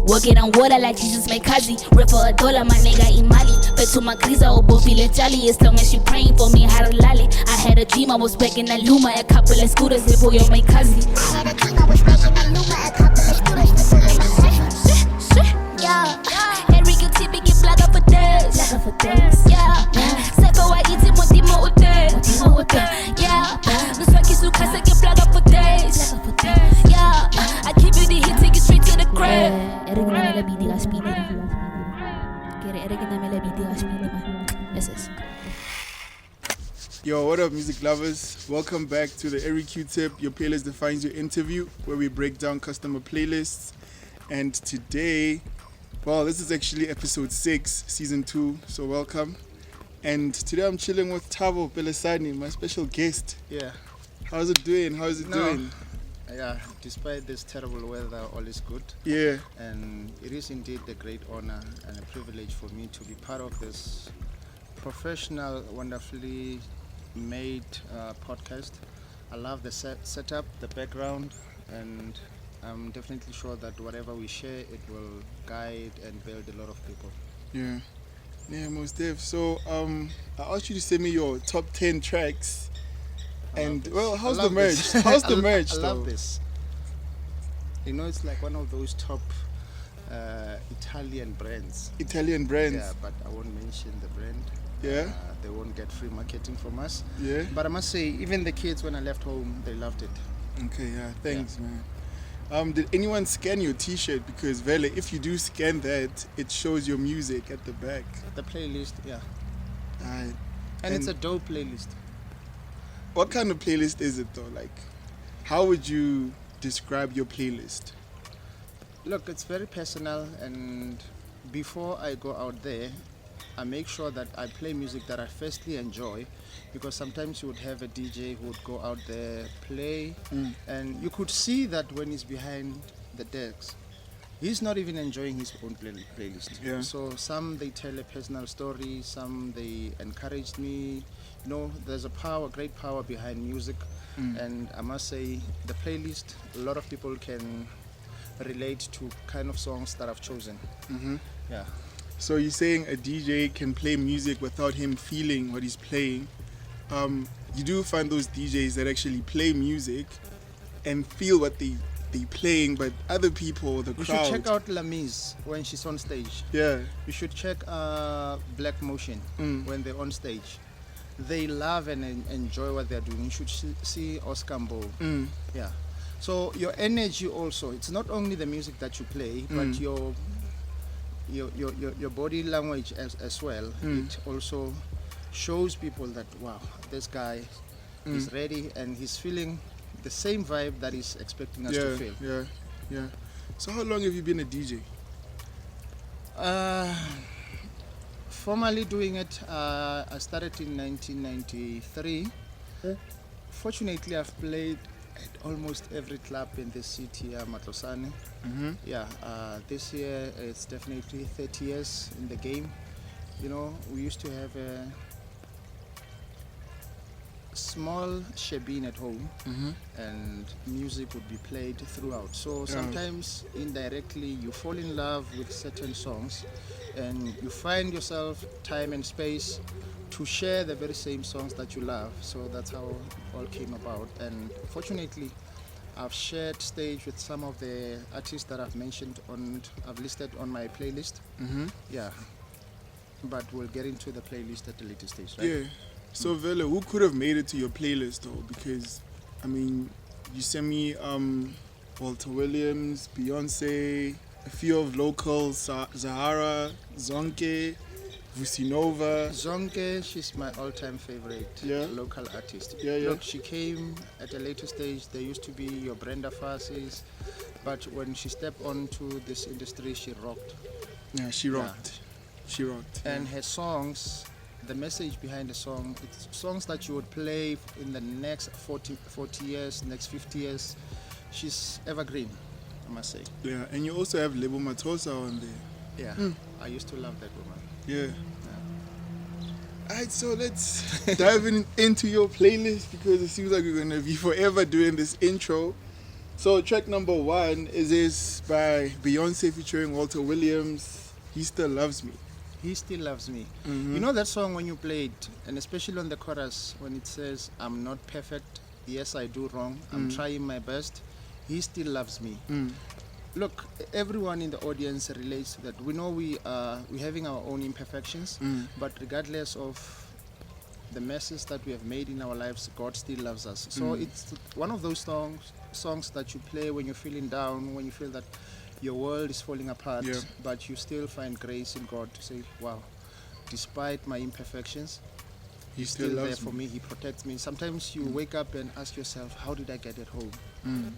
Working on water like Jesus made kazi. Rip for $1, my nigga Imali. Bet to my kriza, obo feel jolly. As long as she praying for me, how to lolly. I had a dream, I was back in that Luma. A couple of scooters, Lebo, yo, my kazi. I had a dream, I was back in that Luma. A couple of scooters, Lebo, yo, my kazi. Yeah, Airyqtip, get black up for days. Yeah, Sipho, I eat him with the motor. Yeah, Mziwakhe, Sukasa, get black up for days. Yeah, I give you the hit, take it straight to the crib. Yo, what up, music lovers? Welcome back to the Airyqtip, your playlist defines your interview, where we break down customer playlists. And today, well, this is actually episode 6, season 2, so welcome. And today I'm chilling with Thabo Pelesane, my special guest. Yeah. How's it doing? How's it doing? Yeah, despite this terrible weather, all is good. Yeah. And it is indeed a great honor and a privilege for me to be part of this professional, wonderfully made podcast. I love the setup, the background, and I'm definitely sure that whatever we share, it will guide and build a lot of people. Yeah. Yeah, most def. So, I asked you to send me your top 10 tracks. And, well, how's the merch? How's the merch, I love this. You know, it's like one of those top Italian brands. Italian brands? Yeah, but I won't mention the brand. Yeah? They won't get free marketing from us. Yeah? But I must say, even the kids, when I left home, they loved it. Okay, yeah, thanks, man. Did anyone scan your t-shirt? Because, Vele, if you do scan that, it shows your music at the back. The playlist, yeah. And it's a dope playlist. What kind of playlist is it, though? Like, how would you describe your playlist? Look, it's very personal, and before I go out there, I make sure that I play music that I firstly enjoy, because sometimes you would have a DJ who would go out there, play, and you could see that when he's behind the decks, he's not even enjoying his own playlist. Yeah. So some, they tell a personal story, some they encouraged me. You know, there's a great power behind music, and I must say the playlist, a lot of people can relate to kind of songs that I've chosen. Yeah. So you're saying a DJ can play music without him feeling what he's playing. You do find those DJs that actually play music and feel what they're playing, but other people, the crowd... You should check out Lamise when she's on stage. Yeah. You should check Black Motion when they're on stage. They love and enjoy what they're doing. You should see Oscar Mbo. Yeah. So your energy also, it's not only the music that you play, but your body language as well. It also shows people that, wow, this guy is ready and he's feeling the same vibe that he's expecting us to feel. Yeah. So how long have you been a DJ? Formally doing it, I started in 1993. Fortunately, I've played at almost every club in the city, Mathosa. Yeah, this year it's definitely 30 years in the game. You know, we used to have a small shebeen at home, and music would be played throughout. So sometimes indirectly you fall in love with certain songs, and you find yourself time and space to share the very same songs that you love. So that's how it all came about. And fortunately, I've shared stage with some of the artists that I've mentioned I've listed on my playlist. Yeah, but we'll get into the playlist at a later stage, right? Yeah. So Vele, who could have made it to your playlist though? Because, I mean, you sent me Walter Williams, Beyonce, a few of locals, Zahara, Zonke, Vusi Nova. Zonke, she's my all-time favorite local artist. Look, she came at a later stage. There used to be your Brenda Fassies, but when she stepped onto this industry, she rocked. Yeah, she rocked. She rocked. And her songs, the message behind the song, it's songs that you would play in the next 40 years, next 50 years. She's evergreen, I must say. Yeah, and you also have Lebo Mathosa on there. Yeah, I used to love that woman. Yeah. Alright, so let's dive into your playlist, because it seems like we're going to be forever doing this intro. So track number 1 is this by Beyonce featuring Walter Williams. He Still Loves Me. He Still Loves Me. Mm-hmm. You know that song when you play it, and especially on the chorus when it says, I'm not perfect, yes I do wrong, I'm trying my best, he still loves me. Look, everyone in the audience relates to that. We know we're having our own imperfections, but regardless of the messes that we have made in our lives, God still loves us. So it's one of those songs that you play when you're feeling down, when you feel that your world is falling apart, but you still find grace in God to say, wow, despite my imperfections, He's still there for me. He protects me. Sometimes you wake up and ask yourself, how did I get at home?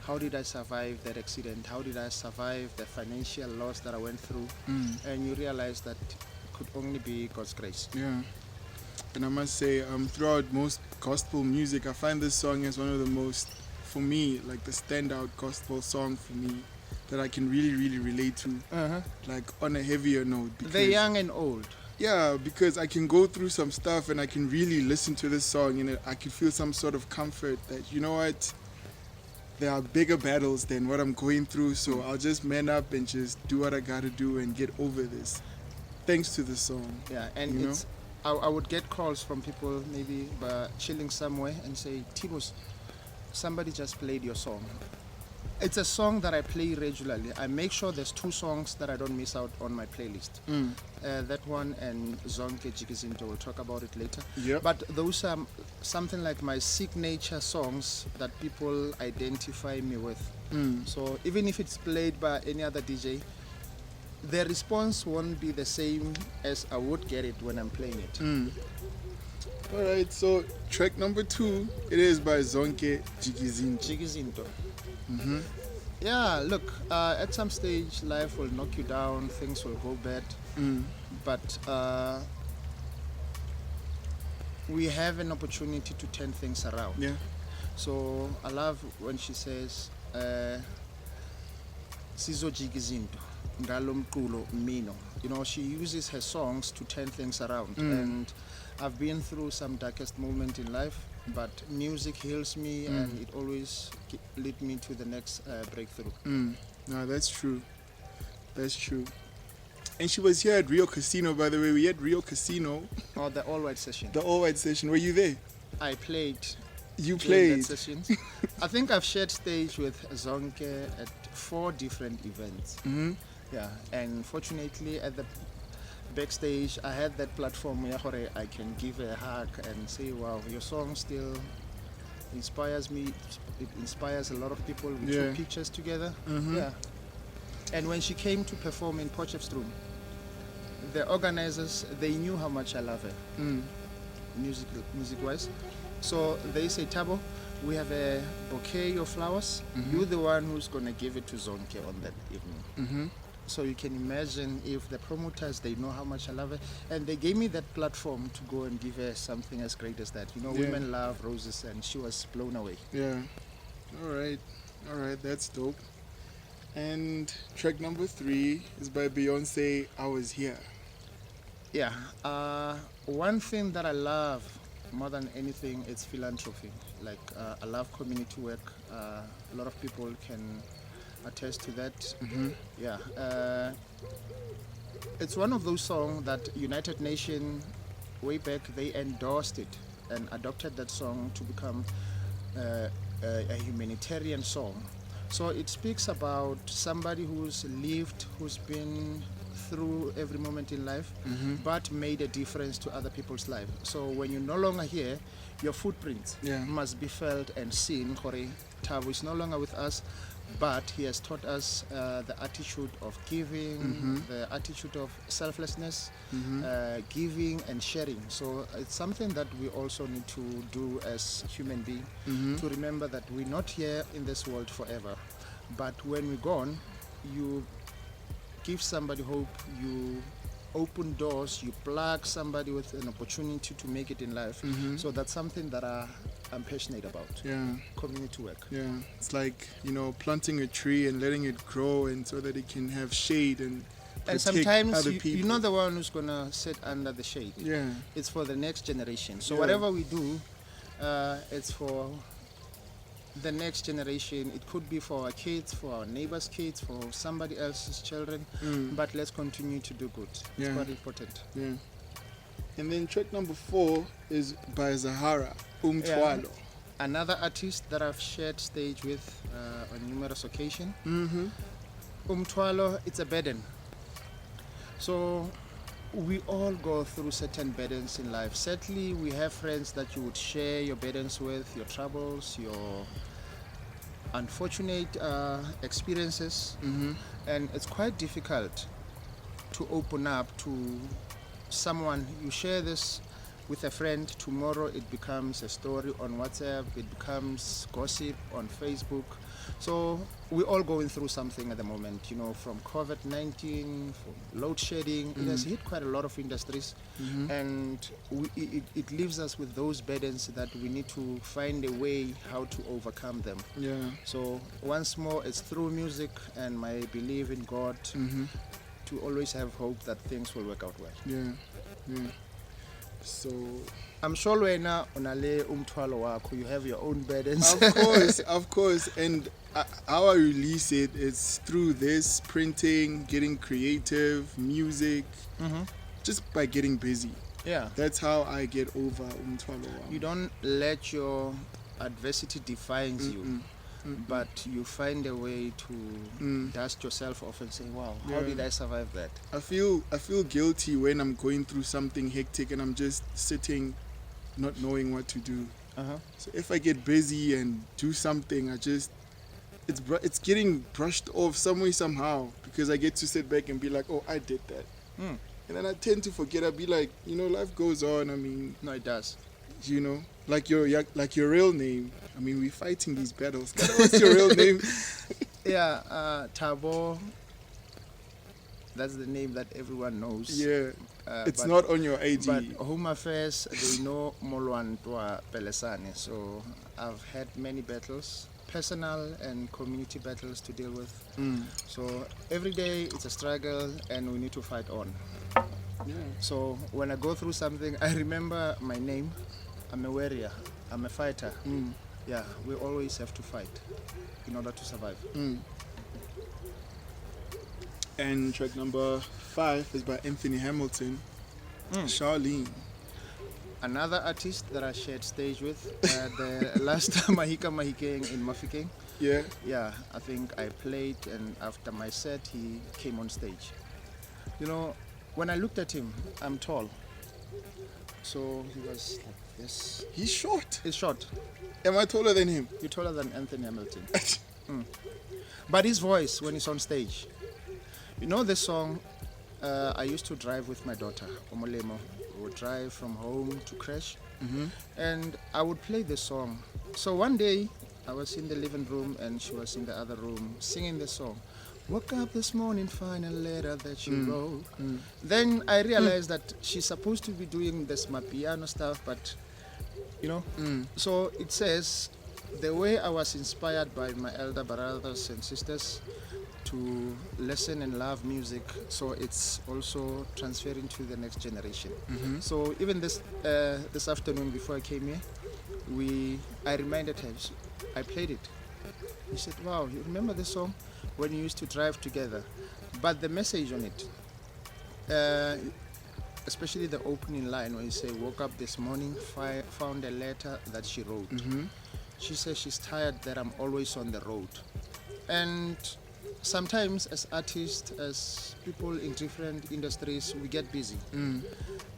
How did I survive that accident? How did I survive the financial loss that I went through? And you realize that it could only be God's grace. Yeah. And I must say, throughout most gospel music, I find this song as one of the most, for me, like the standout gospel song for me that I can really, really relate to, like on a heavier note. The young and old. Yeah, because I can go through some stuff and I can really listen to this song and I can feel some sort of comfort that, you know what, there are bigger battles than what I'm going through, so I'll just man up and just do what I gotta do and get over this. Thanks to this song. Yeah, and it's, I would get calls from people maybe chilling somewhere and say, Tibos, somebody just played your song. It's a song that I play regularly. I make sure there's 2 songs that I don't miss out on my playlist. That one and Zonke, Jik'izinto, we'll talk about it later. Yep. But those are something like my signature songs that people identify me with. So even if it's played by any other DJ, the response won't be the same as I would get it when I'm playing it. Alright, so track number 2, it is by Zonke, Jik'izinto. Yeah, look, at some stage life will knock you down, things will go bad, but we have an opportunity to turn things around. Yeah. So I love when she says, Sizo Jik'izinto, ngalo mculo mino. You know, she uses her songs to turn things around. And I've been through some darkest moment in life, but music heals me and it always leads me to the next breakthrough. No, that's true. That's true. And she was here at Rio Casino, by the way. We had Rio Casino. Oh, the all-white session. The all-white session. Were you there? I played. You during played? That session. I think I've shared stage with Zonke at 4 different events. Yeah, and fortunately at the backstage I had that platform where I can give her a hug and say, wow, your song still inspires me. It inspires a lot of people. We took pictures together. Yeah. And when she came to perform in Potchefstroom, the organizers, they knew how much I love her, music-wise. So they say, Thabo, we have a bouquet of flowers. You're the one who's going to give it to Zonke on that evening. So you can imagine if the promoters, they know how much I love her, and they gave me that platform to go and give her something as great as that. You know, women love roses, and she was blown away. Yeah. All right, that's dope. And track number 3 is by Beyonce, I Was Here. Yeah. One thing that I love more than anything, it's philanthropy. Like, I love community work. A lot of people can attest to that. Yeah. It's one of those songs that United Nations, way back, they endorsed it and adopted that song to become a humanitarian song. So it speaks about somebody who's lived, who's been through every moment in life, but made a difference to other people's lives. So when you're no longer here, your footprint must be felt and seen. Thabo is no longer with us, but he has taught us the attitude of giving, the attitude of selflessness, giving and sharing. So it's something that we also need to do as human beings, to remember that we're not here in this world forever. But when we're gone, you give somebody hope, you open doors, you plug somebody with an opportunity to make it in life. So that's something that I'm passionate about. Yeah. Community work. Yeah. It's like, you know, planting a tree and letting it grow and so that it can have shade and protect sometimes other people. you're not the one who's going to sit under the shade. Yeah. It's for the next generation. So whatever we do, it's for the next generation. It could be for our kids, for our neighbors' kids, for somebody else's children. But let's continue to do good. It's quite important. Yeah. And then track number 4 is by Zahara, Umtwalo. Yeah. Another artist that I've shared stage with on numerous occasions. Umtwalo, it's a burden. So we all go through certain burdens in life. Certainly we have friends that you would share your burdens with, your troubles, your unfortunate experiences. And it's quite difficult to open up to someone. You share this with a friend, tomorrow it becomes a story on WhatsApp, it becomes gossip on Facebook. So we're all going through something at the moment, from COVID-19, from load shedding. It has hit quite a lot of industries, and it leaves us with those burdens that we need to find a way how to overcome them. Yeah. So once more, it's through music and my belief in God to always have hope that things will work out well. Yeah. So I'm sure wena unale umthwalo wakho, you have your own burdens. Of course. And how I release it is through this printing, getting creative, music, just by getting busy. Yeah. That's how I get over umthwalo wakho. You don't let your adversity define you, but you find a way to dust yourself off and say, wow, how did I survive that? I feel guilty when I'm going through something hectic and I'm just sitting not knowing what to do. So if I get busy and do something, it's getting brushed off some way somehow, because I get to sit back and be like, oh, I did that. And then I tend to forget. I'll be like, life goes on. I mean, no, it does. Like your real name. I mean, we're fighting these battles. What's your real name? Yeah, Thabo. That's the name that everyone knows. Yeah, it's not on your ID. But Home Affairs, they know Thabo Pelesane. So I've had many battles, personal and community battles to deal with. So every day it's a struggle and we need to fight on. Yeah. So when I go through something, I remember my name. I'm a warrior. I'm a fighter. Yeah, we always have to fight in order to survive. And track number 5 is by Anthony Hamilton, Charlene. Another artist that I shared stage with, the last Mahika Mahikeng in Mafikeng. Yeah. Yeah, I think I played, and after my set, he came on stage. When I looked at him, I'm tall. So he was like this. He's short. He's short. Am I taller than him? You're taller than Anthony Hamilton. But his voice when he's on stage. This song, I used to drive with my daughter, Omolemo. We would drive from home to crash, and I would play this song. So one day, I was in the living room and she was in the other room singing the song. Woke up this morning, find a letter that she wrote. Then I realized that she's supposed to be doing this piano stuff, but so it says, the way I was inspired by my elder brothers and sisters to listen and love music, so it's also transferring to the next generation. So even this afternoon before I came here, I reminded her, I played it. He said, wow, you remember this song when you used to drive together? But the message on it, especially the opening line where you say, woke up this morning, found a letter that she wrote. She says she's tired that I'm always on the road. And sometimes as artists, as people in different industries, we get busy.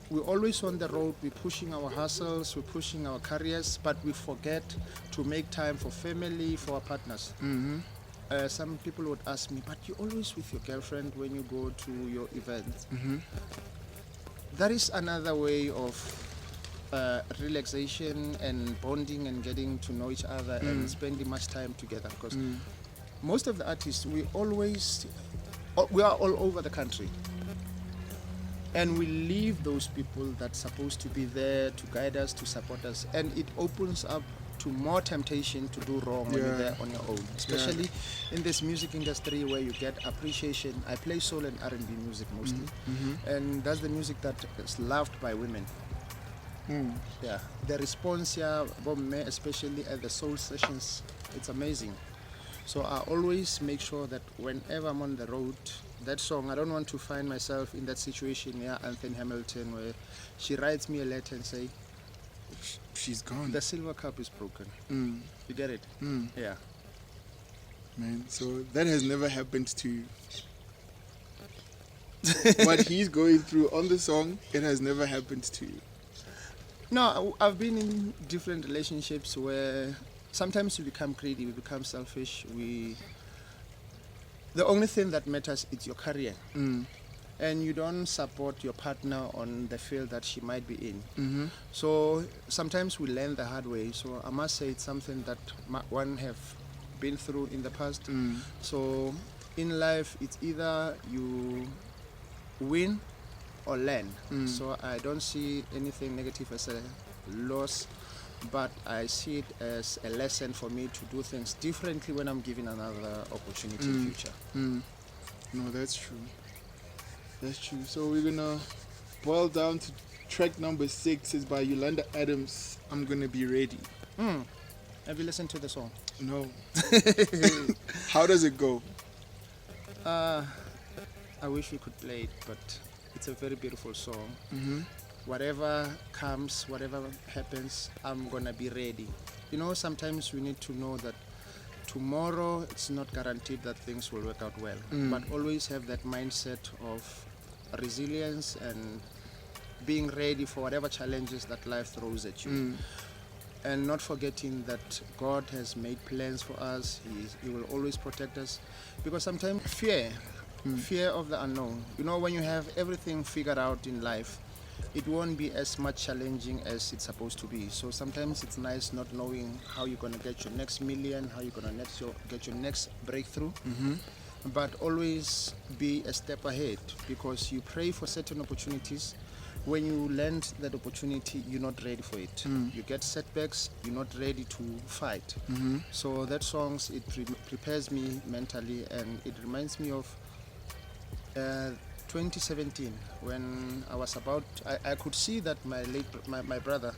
We're always on the road, we're pushing our hustles, we're pushing our careers, but we forget to make time for family, for our partners. Some people would ask me, but you're always with your girlfriend when you go to your events. That is another way of relaxation and bonding and getting to know each other and spending much time together, because most of the artists, we are all over the country, and we leave those people that's supposed to be there to guide us, to support us, and it opens up to more temptation to do wrong when you're there on your own, especially in this music industry where you get appreciation. I play soul and R&B music mostly, and that's the music that is loved by women. Yeah, the response here, especially at the soul sessions, It's amazing. So I always make sure that whenever I'm on the road, that song, I don't want to find myself in that situation, Anthony Hamilton, where she writes me a letter and say, she's gone. the silver cup is broken. You get it? Yeah. Man, so that has never happened to you. What he's going through on the song, it has never happened to you. No, I've been in different relationships where sometimes we become greedy, we become selfish. The only thing that matters is your career. And you don't support your partner on the field that she might be in. So sometimes we learn the hard way. So I must say it's something that one have been through in the past. So in life, it's either you win or learn. So I don't see anything negative as a loss, but I see it as a lesson for me to do things differently when I'm given another opportunity in the future. No, that's true. That's true. So we're gonna boil down to track number 6 is by Yolanda Adams. I'm gonna be ready. Have you listened to the song? No. How does it go? I wish we could play it, but it's a very beautiful song. Whatever comes, whatever happens, I'm gonna be ready. You know, sometimes we need to know that tomorrow it's not guaranteed that things will work out well, but always have that mindset of resilience and being ready for whatever challenges that life throws at you. And not forgetting that God has made plans for us. He will always protect us, because sometimes fear of the unknown. You know, when you have everything figured out in life, it won't be as much challenging as it's supposed to be. So sometimes it's nice not knowing how you're going to get your next million, how you're going to get your next breakthrough. But always be a step ahead, because you pray for certain opportunities. When you land that opportunity, you're not ready for it. You get setbacks, you're not ready to fight. So that song, it prepares me mentally, and it reminds me of 2017, when I was I could see that my brother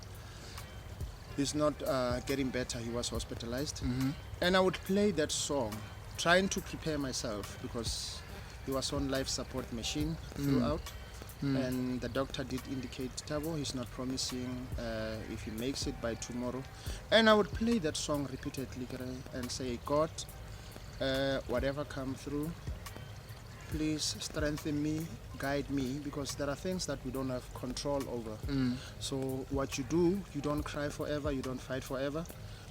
is not getting better. He was hospitalized. And I would play that song, trying to prepare myself, because he was on life support machine throughout. And the doctor did indicate, Thabo, he's not promising if he makes it by tomorrow. And I would play that song repeatedly and say, God, whatever come through, please strengthen me, guide me, because there are things that we don't have control over. So what you do, you don't cry forever, you don't fight forever.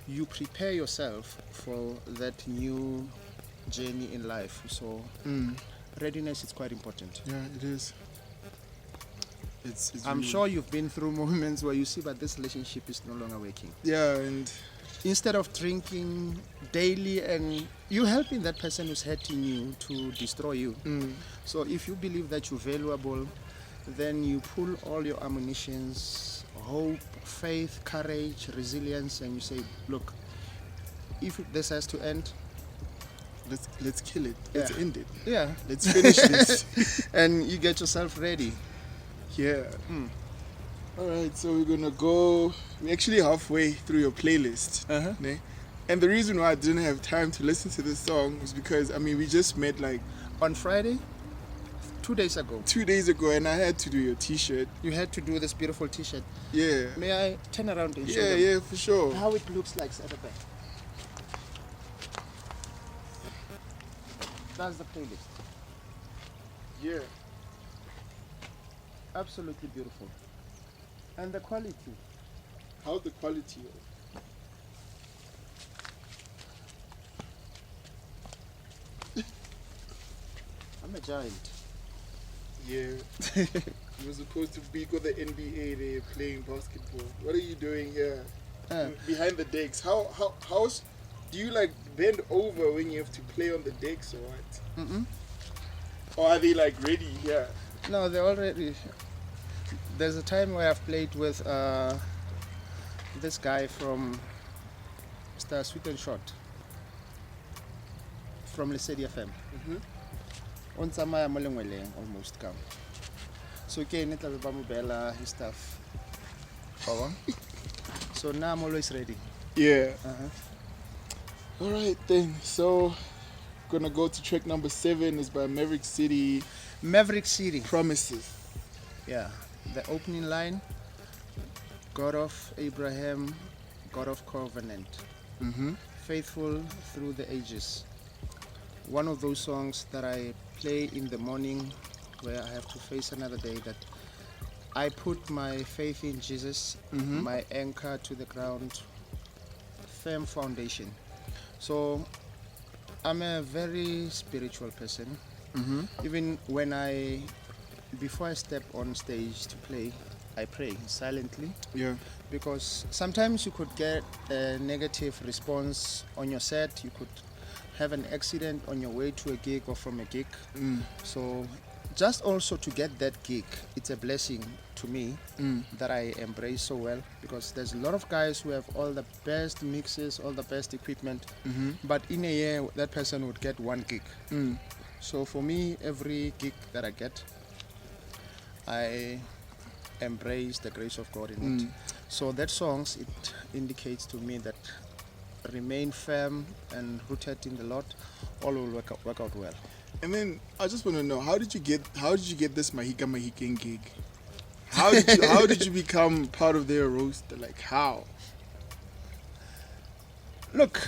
You prepare yourself for that new journey in life. So readiness is quite important. Yeah, it is. It's I'm really, sure you've been through moments where you see that this relationship is no longer working. yeah, and Instead of drinking daily and you helping that person who's hurting you to destroy you. So if you believe that you're valuable, then you pull all your ammunitions, hope, faith, courage, resilience, and you say, look, if this has to end, let's kill it. Let's end it. Yeah. Let's finish this. And you get yourself ready. Yeah. All right, so we're gonna go. We're actually halfway through your playlist, né? And the reason why I didn't have time to listen to this song is because we just met like On Friday, 2 days ago. 2 days ago, and I had to do your T-shirt. You had to do this beautiful T-shirt. Yeah. May I turn around and show them Yeah, for sure. how it looks like at the back? That's the playlist. Yeah. Absolutely beautiful. And the quality. How's the quality? I'm a giant. Yeah. You were supposed to be with the NBA there playing basketball. What are you doing here? Behind the decks. How's do you like bend over when you have to play on the decks or what? Or are they like ready here? No, they're already. There's a time where I've played with this guy from Star Sweet and Short from Lesedi FM. On Samaya Molengweleng almost come. So again, it will his stuff. So now I'm always ready. Yeah. All right then. So, gonna go to track number 7. Is by Maverick City. Maverick City. Promises. Yeah. The opening line, God of Abraham, God of covenant, faithful through the ages. One of those songs that I play in the morning where I have to face another day, that I put my faith in Jesus, my anchor to the ground, firm foundation. So I'm a very spiritual person. Even before I step on stage to play, I pray silently. Yeah. Because sometimes you could get a negative response on your set. You could have an accident on your way to a gig or from a gig. So just also to get that gig, it's a blessing to me that I embrace so well, because there's a lot of guys who have all the best mixes, all the best equipment, but in a year that person would get one gig. So for me, every gig that I get, I embrace the grace of God in it. So that songs, it indicates to me that remain firm and rooted in the Lord, all will work out well. And then I just want to know, how did you get this Mahika Mahiken gig? How did you become part of their roster? Like how? Look,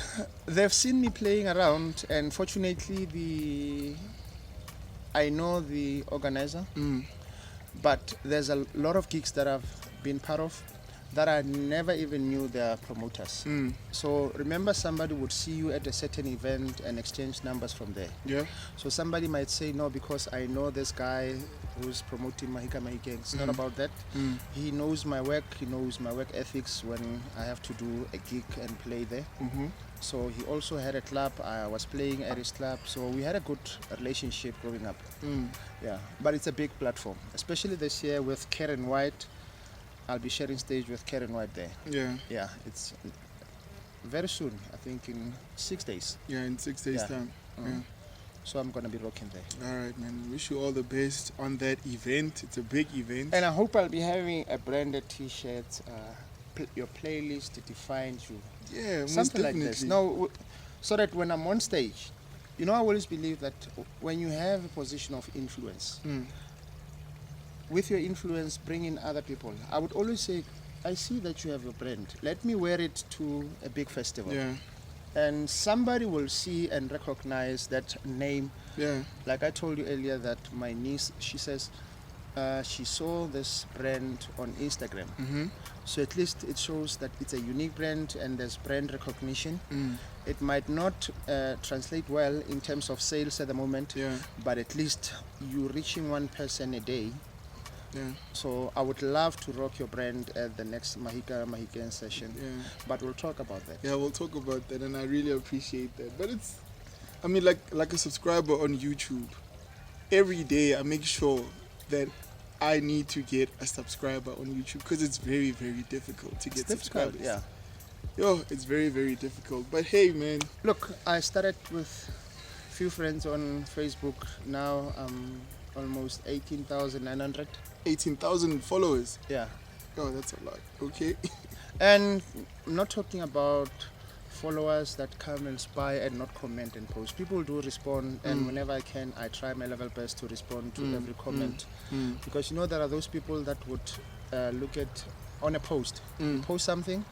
they've seen me playing around, and fortunately I know the organizer, but there's a lot of gigs that I've been part of that I never even knew their promoters. So remember, somebody would see you at a certain event and exchange numbers from there. Yeah. So somebody might say, no, because I know this guy who's promoting Mahika Mahike. It's not about that. He knows my work. He knows my work ethics when I have to do a gig and play there. So he also had a club. I was playing Airyqtip. So we had a good relationship growing up. Yeah, but it's a big platform, especially this year with Karen White. I'll be sharing stage with Karen White there. Yeah. Yeah, it's very soon. I think in 6 days. Yeah, in 6 days' time. Yeah. So I'm gonna be rocking there. All right, man. Wish you all the best on that event. It's a big event. And I hope I'll be having a branded T-shirt. Your playlist defines you. Yeah, most Something definitely. like this. No, so that when I'm on stage, I always believe that when you have a position of influence, with your influence, bring in other people. I would always say, I see that you have your brand. Let me wear it to a big festival. Yeah. And somebody will see and recognize that name. Yeah. Like I told you earlier that my niece, she says, she saw this brand on Instagram. So at least it shows that it's a unique brand and there's brand recognition. It might not translate well in terms of sales at the moment, but at least you're reaching one person a day. Yeah. So I would love to rock your brand at the next Mahikan session. Yeah. But we'll talk about that. Yeah, we'll talk about that, and I really appreciate that. But it's, I mean, like a subscriber on YouTube, every day I make sure that I need to get a subscriber on YouTube, because it's very, very difficult to get subscribers. Yeah. Yo, it's very, very difficult. But hey, man. Look, I started with a few friends on Facebook. Now I'm almost 18,900. 18,000 followers. Yeah. Oh, that's a lot. Okay. And I'm not talking about followers that come and spy and not comment and post. People do respond, and whenever I can, I try my level best to respond to every comment. Because there are those people that would look at on a post, post something,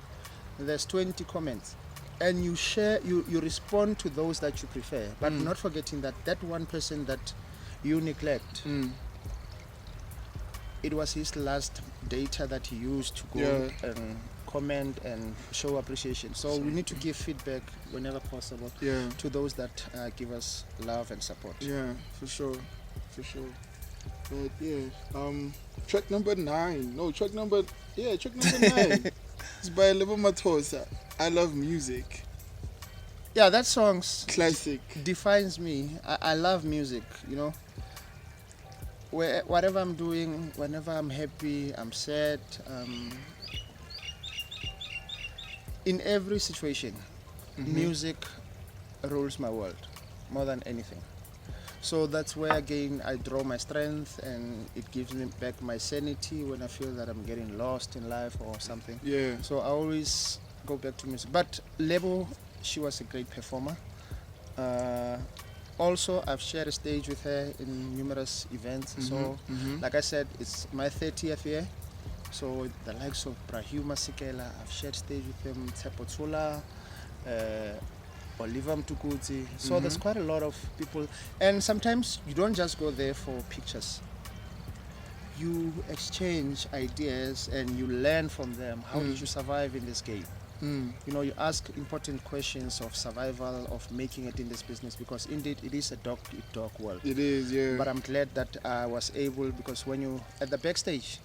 there's 20 comments, and you share, you respond to those that you prefer, but not forgetting that one person that you neglect, it was his last data that he used to go and comment and show appreciation. So we need to give feedback whenever possible to those that give us love and support. Yeah, for sure. But yeah, track number 9. No, track number 9. It's by Lebo Mathosa. I Love Music. Yeah, that song's classic. Defines me. I love music, whatever I'm doing, whenever I'm happy, I'm sad, in every situation, music rules my world more than anything. So that's where again I draw my strength, and it gives me back my sanity when I feel that I'm getting lost in life or something. Yeah. So I always go back to music. But Lebo she was a great performer. Also, I've shared a stage with her in numerous events. So, like I said, it's my 30th year. So, the likes of Brahima Sikela, I've shared stage with them, Tsepotsula, Oliver Mtukuti. So, there's quite a lot of people. And sometimes you don't just go there for pictures. You exchange ideas and you learn from them. How did you survive in this game? You know, you ask important questions of survival, of making it in this business, because indeed it is a dog-eat-dog world. It is, yeah. But I'm glad that I was able, because when you at the backstage,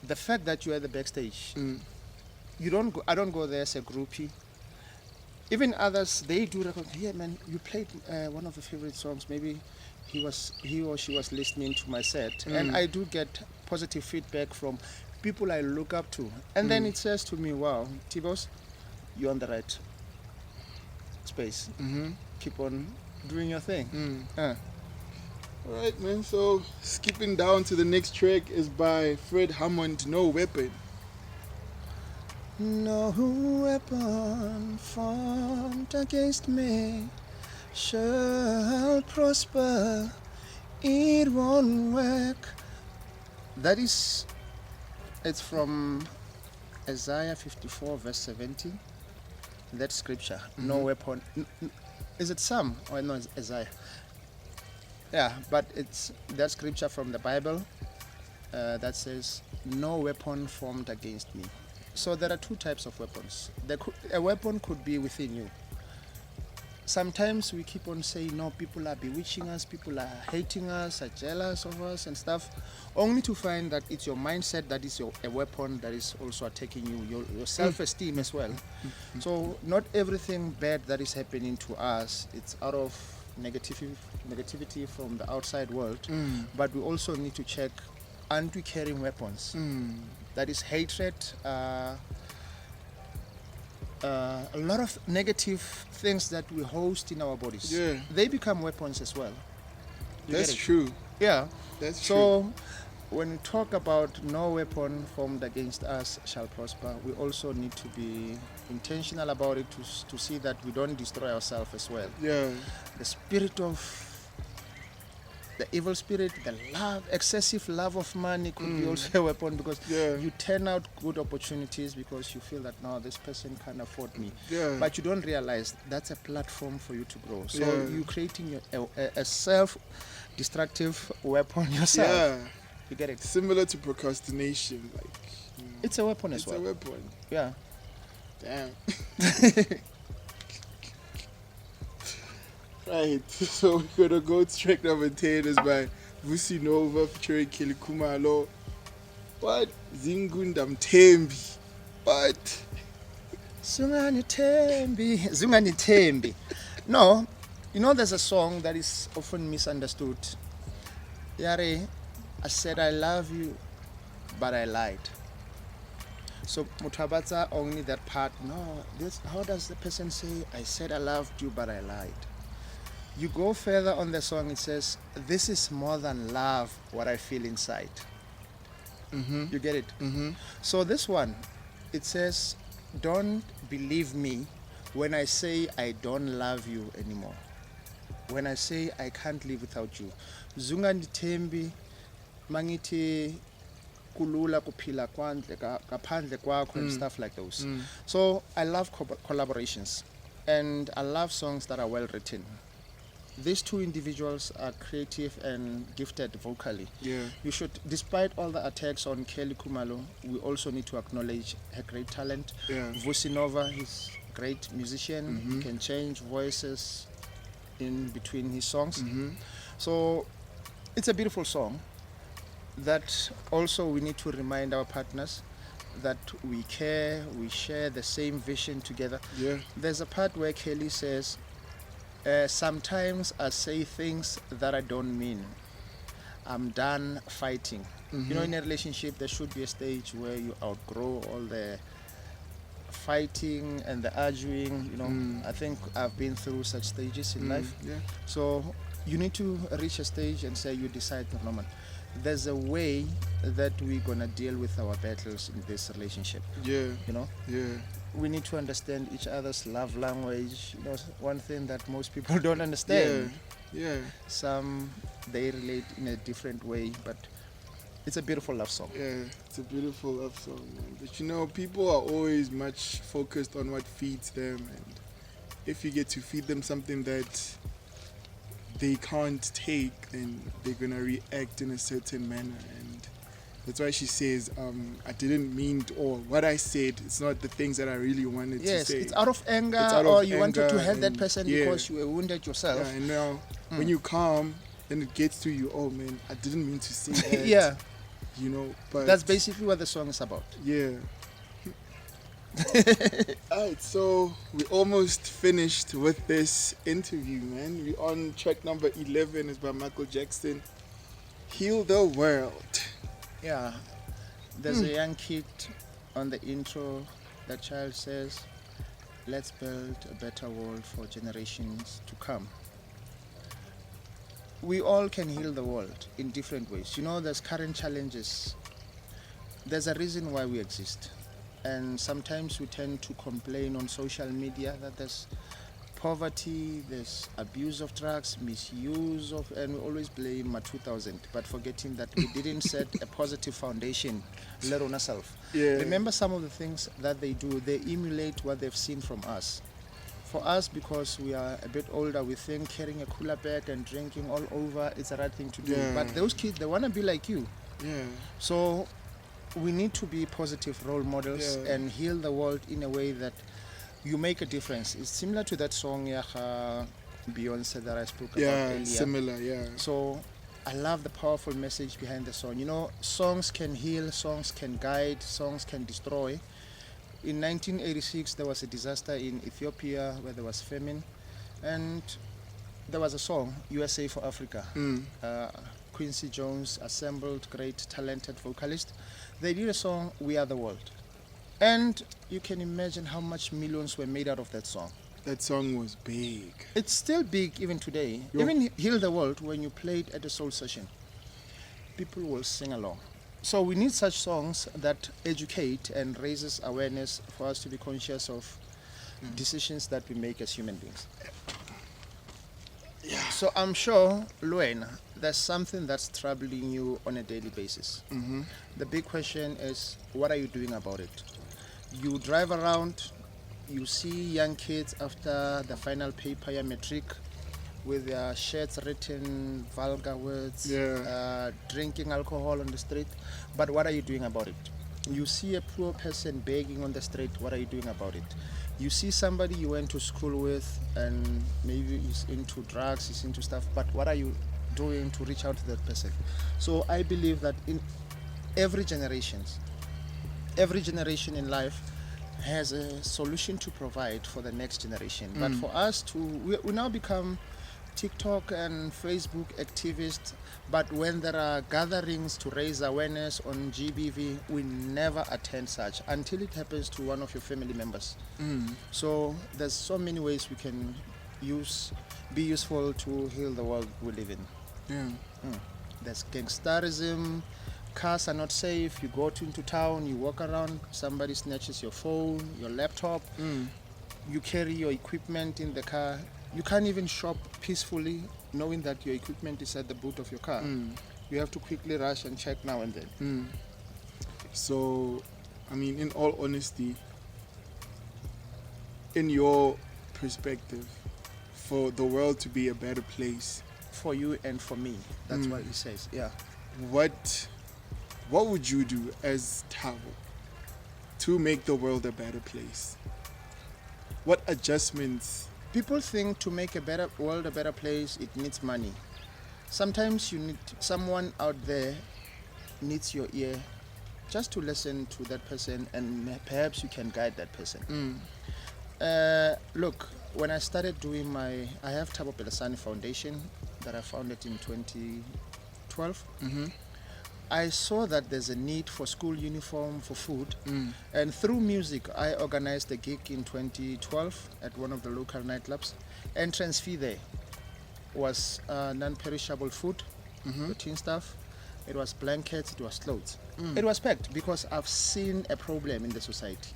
the fact that you're at the backstage, you don't go, I don't go there as a groupie. Even others, they do record, yeah man, you played one of the favorite songs, maybe he or she was listening to my set, and I do get positive feedback from people I look up to, and then it says to me, wow, Tibos, you're on the right space. Keep on doing your thing. All right, man. So skipping down to the next track is by Fred Hammond, No Weapon. No weapon formed against me shall prosper, it won't work. That is, it's from Isaiah 54 verse 70. That scripture, no weapon. Is it Psalm or no, it's Isaiah? Yeah, but it's that scripture from the Bible that says, no weapon formed against me. So there are two types of weapons. A weapon could be within you. Sometimes we keep on saying, no, people are bewitching us, people are hating us, are jealous of us and stuff, only to find that it's your mindset that is a weapon that is also attacking you, your self-esteem as well. So not everything bad that is happening to us, it's out of negativity from the outside world, but we also need to check, aren't we carrying weapons? That is hatred, a lot of negative things that we host in our bodies. Yeah. They become weapons as well. That's true. Yeah. That's so true. when we talk about no weapon formed against us shall prosper, we also need to be intentional about it to see that we don't destroy ourselves as well. Yeah. The spirit of the evil spirit, the love, excessive love of money could be also a weapon, because you turn out good opportunities because you feel that, no, this person can't afford me. Yeah. But you don't realize that's a platform for you to grow. So you're creating a self-destructive weapon yourself. Yeah. You get it? Similar to procrastination. Like, It's a weapon as well. It's a weapon. Yeah. Damn. Right, so we're gonna go to track number 10 is by Vusi Nova featuring Kelikumalo. What? Zungandithembi. What? Zungandithembi. No, you know there's a song that is often misunderstood. Yare, I said I love you, but I lied. So Mutabatsa only that part. No, how does the person say, I said I loved you, but I lied? You go further on the song, it says, this is more than love, what I feel inside. You get it? So this one, it says, don't believe me when I say I don't love you anymore. When I say I can't live without you. Zungandithembi, mangiti kulula kuphila kaphandle kwakho and stuff like those. So I love collaborations, and I love songs that are well written. These two individuals are creative and gifted vocally. Yeah. You should, despite all the attacks on Kelly Kumalo, we also need to acknowledge her great talent. Yeah. Vusi Nova, he's a great musician. He can change voices in between his songs. So it's a beautiful song that also we need to remind our partners that we care, we share the same vision together. Yeah. There's a part where Kelly says, sometimes I say things that I don't mean. I'm done fighting. You know, in a relationship, there should be a stage where you outgrow all the fighting and the arguing. You know, I think I've been through such stages in life. Yeah. So you need to reach a stage and say, you decide, no man, there's a way that we're gonna deal with our battles in this relationship. Yeah. You know? Yeah. we need to understand each other's love language. You know, one thing that most people don't understand. Yeah. Some they relate in a different way, but it's a beautiful love song. Yeah, it's a beautiful love song, man. But you know, people are always much focused on what feeds them, and if you get to feed them something that they can't take, then they're gonna react in a certain manner. And that's why she says, I didn't mean to, or what I said, it's not the things that I really wanted to say. Yes, it's out of anger, out or of you wanted to anger help that and- person yeah. because you were wounded yourself. Yeah, and now when you calm, then it gets to you, oh man, I didn't mean to say that. Yeah, You know, but that's basically what the song is about. yeah. Alright, so we almost finished with this interview, man. We're on track number 11, it's by Michael Jackson. Heal the World. Yeah, there's a young kid on the intro. That child says, "Let's build a better world for generations to come." We all can heal the world in different ways. You know, there's current challenges. There's a reason why we exist. And sometimes we tend to complain on social media that there's poverty, there's abuse of drugs, misuse of, and we always blame 2000, but forgetting that we didn't set a positive foundation, let on ourselves. Yeah. Remember some of the things that they do, they emulate what they've seen from us. For us, because we are a bit older, we think carrying a cooler bag and drinking all over is the right thing to do. Yeah. But those kids, they want to be like you. Yeah. So we need to be positive role models Yeah. and heal the world in a way that you make a difference. It's similar to that song, Beyonce, that I spoke about Yeah, earlier. similar, yeah. So I love the powerful message behind the song. You know, songs can heal, songs can guide, songs can destroy. In 1986, there was a disaster in Ethiopia where there was famine, and there was a song, USA for Africa. Quincy Jones assembled great talented vocalists. They did a song, We Are the World. And you can imagine how much millions were made out of that song. That song was big. It's still big even today. Yo. Even Heal the World, when you play it at a soul session, people will sing along. So we need such songs that educate and raises awareness for us to be conscious of decisions that we make as human beings. Yeah. So I'm sure, Luena, there's something that's troubling you on a daily basis. Mm-hmm. The big question is, what are you doing about it? You drive around, you see young kids after the final paper, your matric, with their shirts written vulgar words, drinking alcohol on the street. But what are you doing about it? You see a poor person begging on the street, what are you doing about it? You see somebody you went to school with and maybe he's into drugs, he's into stuff, but what are you doing to reach out to that person? So I believe that in every generation in life has a solution to provide for the next generation. But for us to, we now become TikTok and Facebook activists, but when there are gatherings to raise awareness on GBV, we never attend such until it happens to one of your family members. So there's so many ways we can be useful to heal the world we live in. Yeah. There's gangsterism, cars are not safe, you go into town, you walk around, somebody snatches your phone, your laptop, you carry your equipment in the car. You can't even shop peacefully knowing that your equipment is at the boot of your car. You have to quickly rush and check now and then. So, I mean, in all honesty, in your perspective, for the world to be a better place, For you and for me, that's what he says, yeah. what would you do as Thabo to make the world a better place? What adjustments? People think to make a better world a better place, it needs money. Sometimes you need someone out there needs your ear just to listen to that person, and perhaps you can guide that person. Look, when I started doing I have Thabo Pelesane Foundation that I founded in 2012. I saw that there's a need for school uniform, for food, and through music I organized a gig in 2012 at one of the local nightclubs. Entrance fee there was non-perishable food, routine stuff, it was blankets, it was clothes. It was packed because I've seen a problem in the society.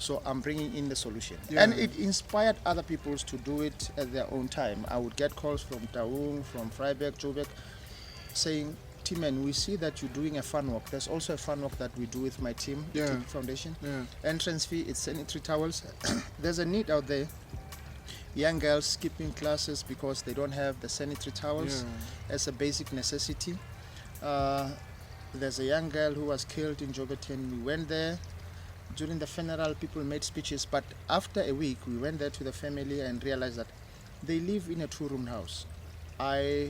So I'm bringing in the solution. Yeah. And it inspired other people to do it at their own time. I would get calls from Taung, from Vryburg, Joburg, saying, Tim, we see that you're doing a fun walk. There's also a fun walk that we do with my team, Yeah. Team Foundation. Yeah. Entrance fee, it's sanitary towels. There's a need out there. Young girls skipping classes because they don't have the sanitary towels as a basic necessity. There's a young girl who was killed in Joburg. We went there. During the funeral, people made speeches, but after a week, we went there to the family and realized that they live in a 2-room house. I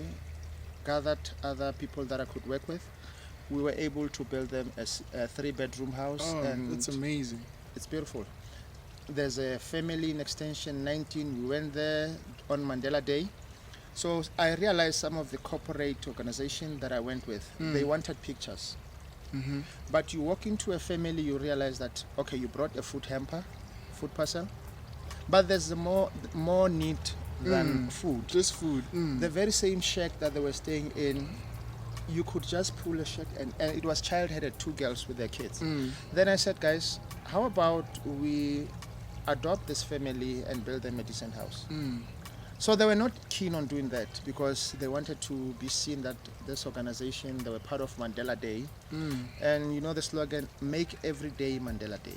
gathered other people that I could work with. We were able to build them a 3-bedroom house. Oh, and that's amazing. It's beautiful. There's a family in Extension 19. We went there on Mandela Day. So I realized some of the corporate organization that I went with, they wanted pictures. Mm-hmm. But you walk into a family, you realize that, okay, you brought a food hamper, food parcel, but there's more need than food. Just food. The very same shack that they were staying in, you could just pull a shack, and it was child-headed, 2 girls with their kids. Then I said, guys, how about we adopt this family and build them a decent house? So they were not keen on doing that because they wanted to be seen that this organization, they were part of Mandela Day. And you know the slogan, make every day Mandela Day.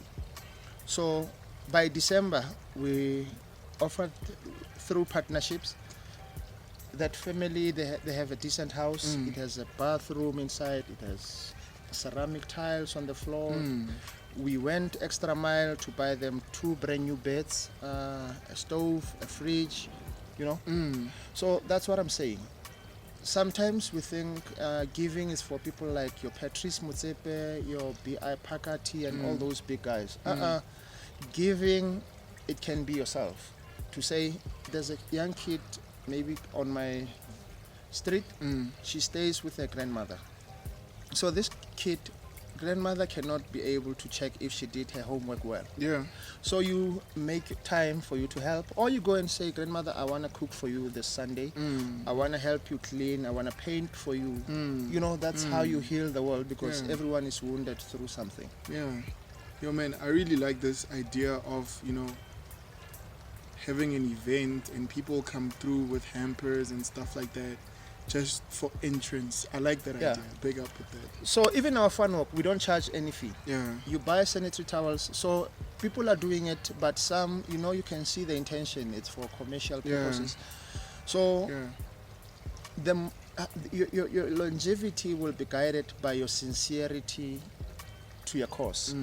So by December, we offered through partnerships that family, they have a decent house. It has a bathroom inside. It has ceramic tiles on the floor. We went extra mile to buy them 2 brand new beds, a stove, a fridge, you know. So that's what I'm saying. Sometimes we think giving is for people like your Patrice Motsepe, your B.I. Pakati, and all those big guys. Giving, it can be yourself. To say, there's a young kid maybe on my street, she stays with her grandmother. So this kid, grandmother cannot be able to check if she did her homework well. Yeah. So you make time for you to help, or you go and say, grandmother, I want to cook for you this Sunday. I want to help you clean. I want to paint for you. You know, that's how you heal the world, because everyone is wounded through something. Yeah. Yo, man, I really like this idea of, you know, having an event and people come through with hampers and stuff like that just for entrance. I like that idea. Big up with that. So even our fun walk, we don't charge any fee. Yeah. You buy sanitary towels. So people are doing it, but some, you know, you can see the intention. It's for commercial purposes. So your longevity will be guided by your sincerity to your cause.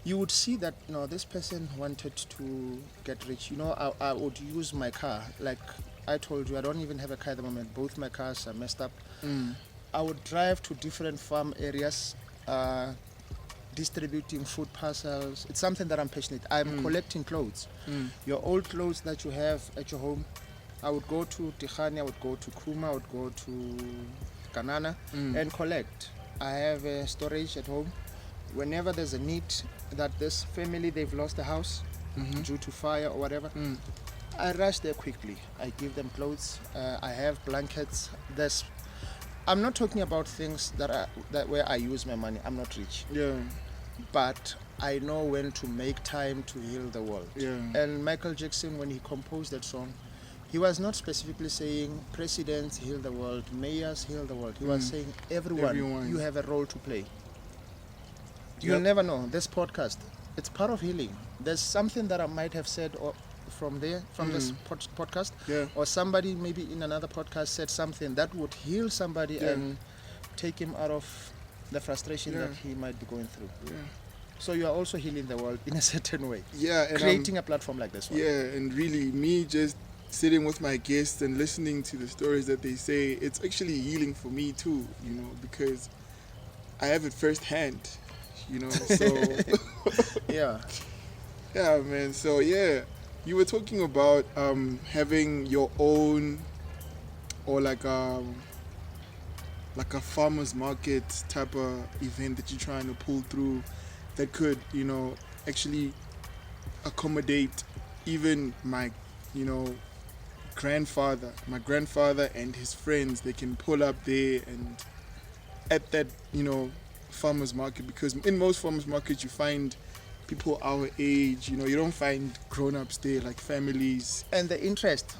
You would see that, you know, this person wanted to get rich. You know, I would use my car. Like I told you, I don't even have a car at the moment. Both my cars are messed up. I would drive to different farm areas, distributing food parcels. It's something that I'm passionate. I'm collecting clothes. Your old clothes that you have at your home. I would go to Tikhani, I would go to Kuma, I would go to Kanana and collect. I have a storage at home. Whenever there's a need that this family, they've lost a house due to fire or whatever, I rush there quickly. I give them clothes. I have blankets. I'm not talking about things that where I use my money. I'm not rich. Yeah. But I know when to make time to heal the world. Yeah. And Michael Jackson, when he composed that song, he was not specifically saying presidents heal the world, mayors heal the world. He was saying everyone, you have a role to play. You'll never know. This podcast, it's part of healing. There's something that I might have said from this podcast, or somebody maybe in another podcast said something that would heal somebody and take him out of the frustration that he might be going through. Yeah. So you are also healing the world in a certain way. Yeah, and creating a platform like this one. Yeah, and really me just sitting with my guests and listening to the stories that they say, it's actually healing for me too, you know, because I have it firsthand. You know, so yeah, man. So you were talking about having your own, or like a farmers market type of event that you're trying to pull through, that could, you know, actually accommodate even my grandfather and his friends. They can pull up there and at that, you know, farmers market, because in most farmers markets you find people our age. You know, you don't find grown-ups there, like families. And the interest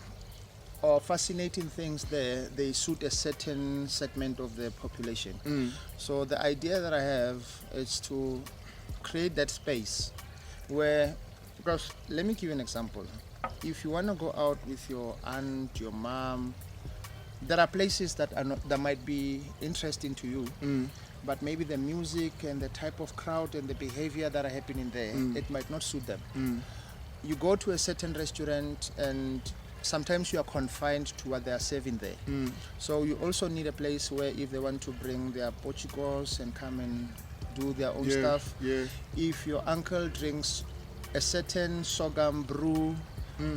or fascinating things there, they suit a certain segment of the population. So the idea that I have is to create that space where, because let me give you an example. If you want to go out with your aunt, your mom, there are places that are not, that might be interesting to you, but maybe the music and the type of crowd and the behavior that are happening there, it might not suit them. You go to a certain restaurant and sometimes you are confined to what they are serving there. So you also need a place where if they want to bring their Portugals and come and do their own stuff, if your uncle drinks a certain sorghum brew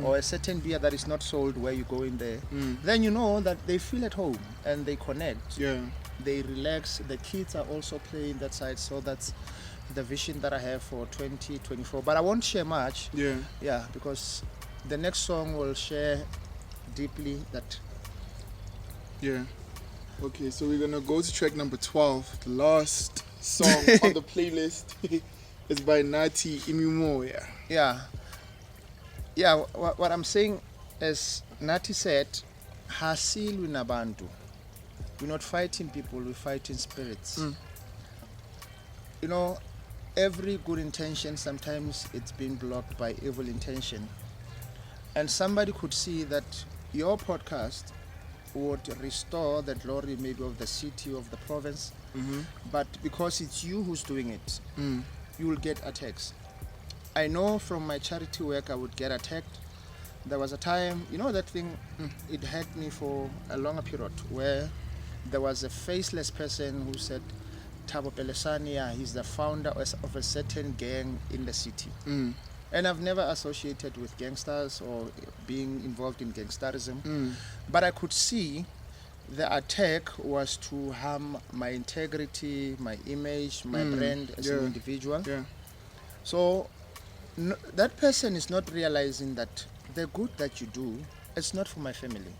or a certain beer that is not sold where you go in there, then you know that they feel at home and they connect. They relax. The kids are also playing that side. So that's the vision that I have for 2024. But I won't share much. Because the next song will share deeply that. Okay, so we're gonna go to track number 12. The last song on the playlist is by Nathi, Imimoya. What I'm saying is, Nathi said, Hasilwi nabantu. We're not fighting people, we're fighting spirits. You know, every good intention, sometimes it's been blocked by evil intention. And somebody could see that your podcast would restore the glory maybe of the city, of the province, but because it's you who's doing it, you will get attacks. I know from my charity work I would get attacked. There was a time, you know that thing, it had me for a longer period where there was a faceless person who said, Thabo Pelesane, he's the founder of a certain gang in the city. And I've never associated with gangsters or being involved in gangsterism. But I could see the attack was to harm my integrity, my image, my brand as an individual. So that person is not realizing that the good that you do, it's not for my family.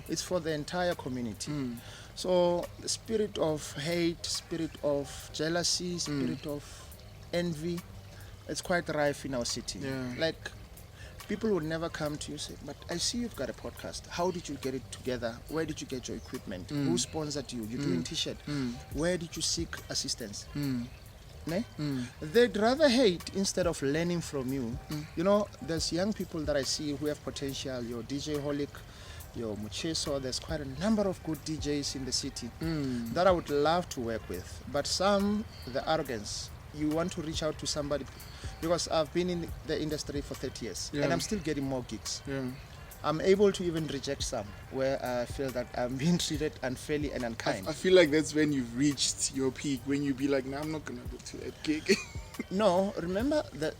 It's for the entire community. So the spirit of hate, spirit of jealousy, spirit of envy, it's quite rife in our city. Like, people would never come to you and say, but I see you've got a podcast. How did you get it together? Where did you get your equipment? Who sponsored you? You're doing t-shirt. Where did you seek assistance? They'd rather hate instead of learning from you. You know, there's young people that I see who have potential. Your DJ Holic, your Mucheso, there's quite a number of good DJs in the city that I would love to work with. But some, the arrogance, you want to reach out to somebody, because I've been in the industry for 30 years and I'm still getting more gigs. I'm able to even reject some where I feel that I'm being treated unfairly and unkind. I feel like that's when you've reached your peak, when you be like, nah, I'm not gonna go to that gig. No, remember that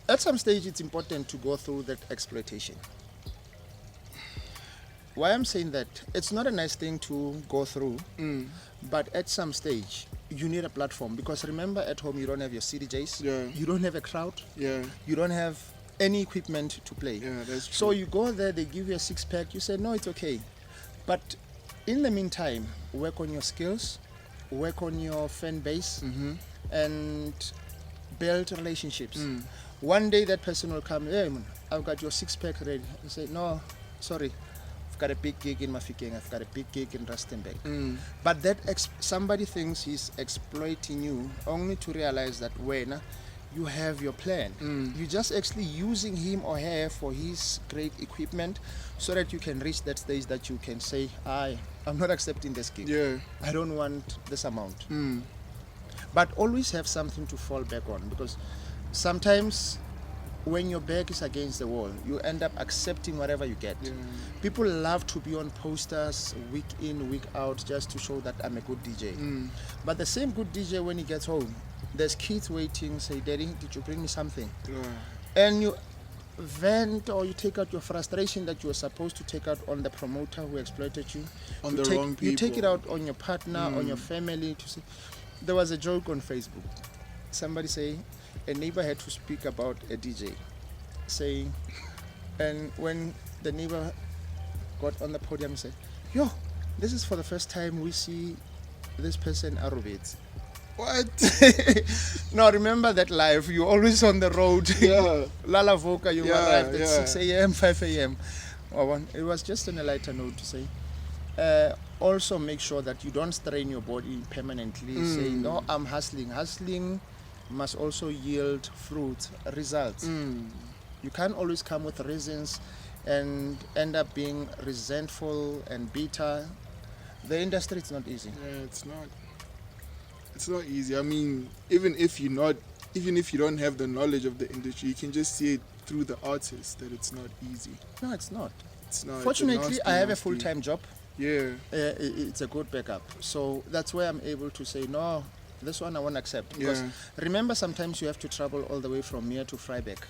at some stage it's important to go through that exploitation. Why I'm saying that, it's not a nice thing to go through, but at some stage you need a platform, because remember, at home you don't have your CDJs, you don't have a crowd, you don't have any equipment to play. That's true. So you go there, they give you a six-pack, you say, no, it's okay. But in the meantime, work on your skills, work on your fan base, and build relationships. One day that person will come, hey man, I've got your six-pack ready. You say, no, sorry, I've got a big gig in Mafikeng, I've got a big gig in Rustenburg. But that somebody thinks he's exploiting you, only to realize that when you have your plan, you're just actually using him or her for his great equipment, so that you can reach that stage that you can say, I'm not accepting this gig. I don't want this amount. But always have something to fall back on, because sometimes when your back is against the wall, you end up accepting whatever you get. People love to be on posters week in, week out, just to show that I'm a good DJ. But the same good DJ, when he gets home, there's kids waiting, say, Daddy, did you bring me something? And you vent, or you take out your frustration that you were supposed to take out on the promoter who exploited you. On the wrong people. You take it out on your partner, on your family. To say. There was a joke on Facebook. Somebody say, a neighbor had to speak about a DJ, saying, and when the neighbor got on the podium, he said, yo, this is for the first time we see this person aerobate. What? No, remember that life. You're always on the road. Yeah. Lala Voka, you Yeah, arrived at yeah. 6 a.m., 5 a.m. It was just on a lighter note to say. Also make sure that you don't strain your body permanently. Say, no, I'm hustling. Hustling must also yield fruit, results. You can't always come with reasons and end up being resentful and bitter. The industry is not easy. Yeah, it's not. It's not easy. I mean, even if you don't have the knowledge of the industry, you can just see it through the artists that it's not easy. No, it's not. It's not. Fortunately, it's I have a nasty. full-time job. Yeah. It's a good backup. So that's where I'm able to say, no, this one I won't accept. Because remember, sometimes you have to travel all the way from here to Vryburg.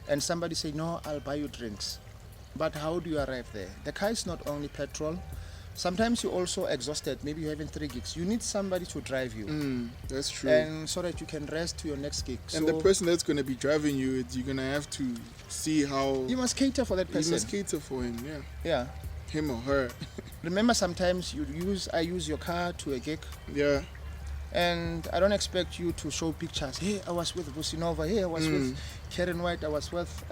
And somebody say, no, I'll buy you drinks. But how do you arrive there? The car is not only petrol. Sometimes you're also exhausted. Maybe you're having 3 gigs. You need somebody to drive you. That's true. And so that you can rest to your next gig. And the person that's going to be driving you, you're going to have to see how... You must cater for that person. You must cater for him, yeah. Yeah. Him or her. Remember, sometimes I use your car to a gig. Yeah. And I don't expect you to show pictures. Hey, I was with Vusi Nova. Hey, I was with Karen White. I was with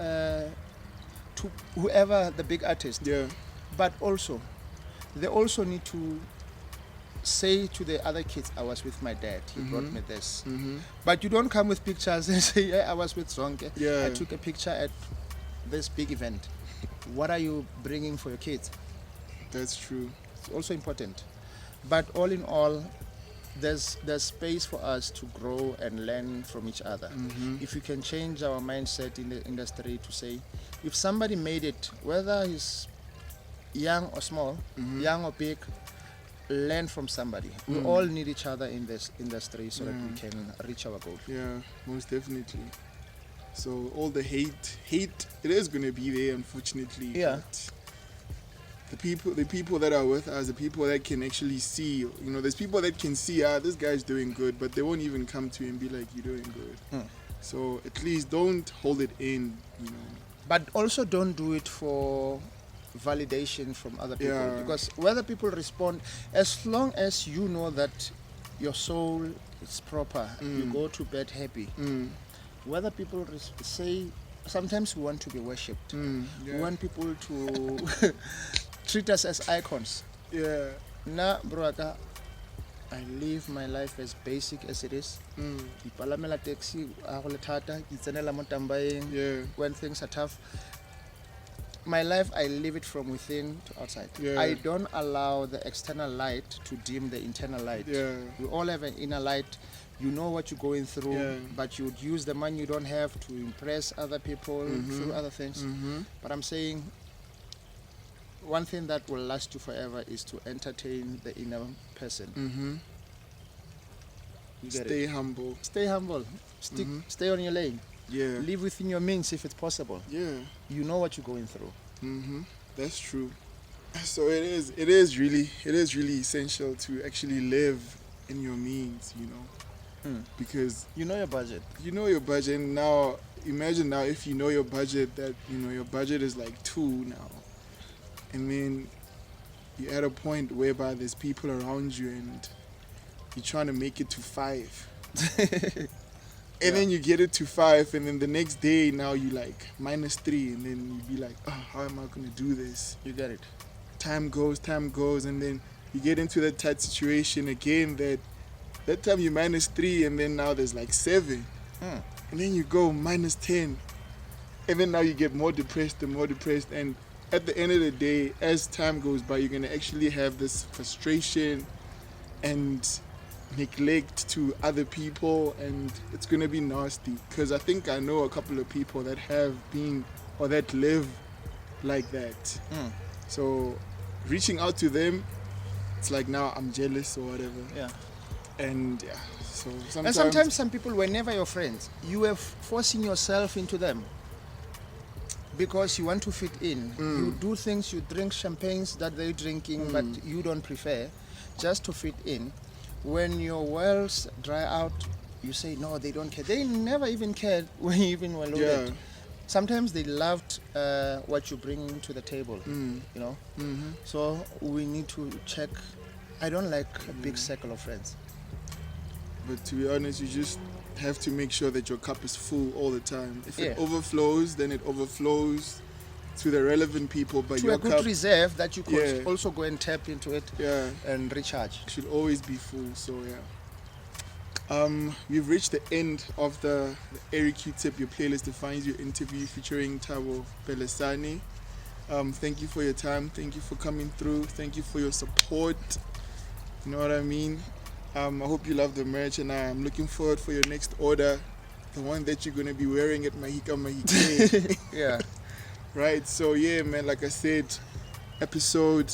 whoever the big artist. Yeah. But also, they also need to say to the other kids, I was with my dad. He brought me this. But you don't come with pictures and say, yeah, I was with Zonke. Yeah. I took a picture at this big event. What are you bringing for your kids? That's true. It's also important. But all in all, there's space for us to grow and learn from each other. If we can change our mindset in the industry to say, if somebody made it, whether he's young or small, young or big, learn from somebody. We all need each other in this industry so that we can reach our goal. Yeah, most definitely. So all the hate, it is going to be there, unfortunately. Yeah. But the people that are with us, the people that can actually see, there's people that can see, this guy's doing good, but they won't even come to you and be like, you're doing good. So at least don't hold it in, But also don't do it for validation from other people. Because whether people respond, as long as you know that your soul is proper, you go to bed happy. Whether people say, sometimes we want to be worshipped. We want people to treat us as icons. Yeah. Nah, brother, I live my life as basic as it is. Ipalamela taxi, when things are tough. My life, I live it from within to outside. Yeah. I don't allow the external light to dim the internal light. Yeah. We all have an inner light. You know what you're going through, but you would use the money you don't have to impress other people through other things. But I'm saying one thing that will last you forever is to entertain the inner person. You get Stay it? humble. Stay humble. Stay on your lane. Yeah. Live within your means if it's possible. Yeah. You know what you're going through. That's true. So it is really essential to actually live in your means, because You know your budget. you know your budget. And now imagine now if you know your budget, that your budget is like 2 now, and then you're at a point whereby there's people around you and you're trying to make it to 5. And then you get it to 5, and then the next day now you like -3, and then you be like, oh, how am I going to do this? You get it. Time goes, and then you get into that tight situation again, that time you -3, and then now there's like 7, and then you go -10, and then now you get more depressed, and at the end of the day, as time goes by, you're going to actually have this frustration and neglect to other people, and it's going to be nasty, because I think I know a couple of people that have been or that live like that. So reaching out to them, it's like, now I'm jealous or whatever. Yeah. And yeah, so And sometimes some people were never your friends. You were forcing yourself into them because you want to fit in. You do things, you drink champagnes that they're drinking, but you don't prefer, just to fit in. When your wells dry out, you say, no, they don't care. They never even cared when you even were loaded. Yeah. Sometimes they loved what you bring to the table, So we need to check. I don't like a big circle of friends. But to be honest, you just have to make sure that your cup is full all the time. If it Yeah. overflows, then it overflows to the relevant people. But To your a good cup reserve that you could Yeah. also go and tap into it and recharge. should always be full. So we've reached the end of the Airyqtip, Your Playlist Defines You interview featuring Thabo Pelesane. Thank you for your time. Thank you for coming through. Thank you for your support. You know what I mean? I hope you love the merch, and I'm looking forward for your next order, the one that you're gonna be wearing at Mahika Mahike. Yeah. Right, so yeah, man, like I said, episode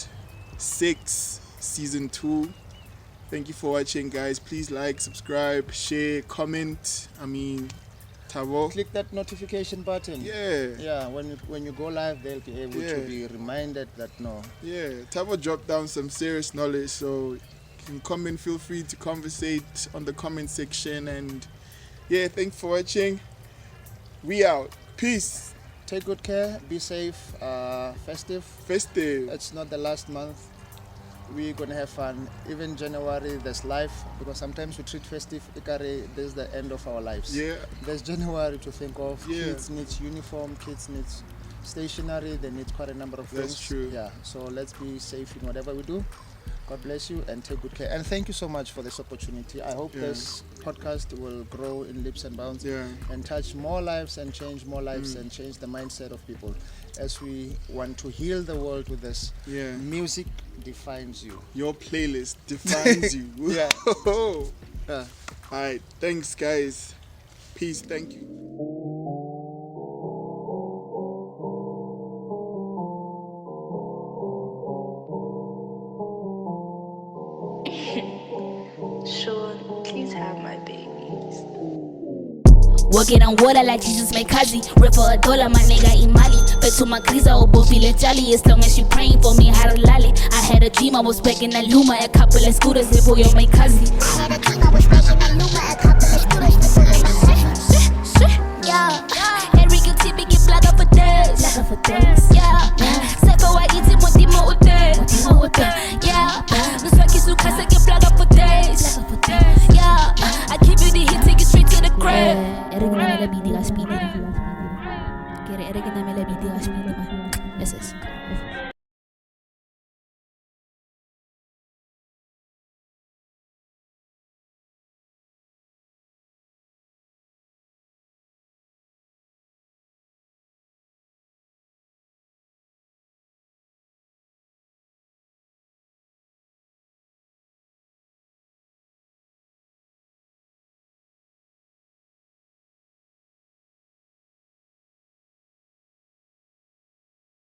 6, season 2. Thank you for watching, guys. Please like, subscribe, share, comment. I mean, Thabo. Click that notification button. Yeah. Yeah, when you go live, they'll be able to be reminded that no. Yeah, Thabo dropped down some serious knowledge, so you can comment, feel free to conversate on the comment section. And yeah, thanks for watching. We out. Peace. Take good care, be safe, festive. It's not the last month. We're going to have fun. Even January, there's life, because sometimes we treat festive, Ikari, there's the end of our lives. Yeah. There's January to think of. Yeah. Kids need uniform, kids need stationery, they need quite a number of things. That's true. Yeah, so let's be safe in whatever we do. God bless you and take good care. And thank you so much for this opportunity. I hope this podcast will grow in leaps and bounds and touch more lives and change more lives and change the mindset of people as we want to heal the world with this. Yeah. Music defines you. Your playlist defines you. Yeah. All right. Thanks, guys. Peace. Thank you. Sean, please have my babies. Walking on water like Jesus my kazi. Rip for $1, my nigga imali. Bet to my kriza obofile jali. As long as she praying for me, haralali. I had a dream I was back in Aluma. A couple of scooters, Lebo, yo my kazi.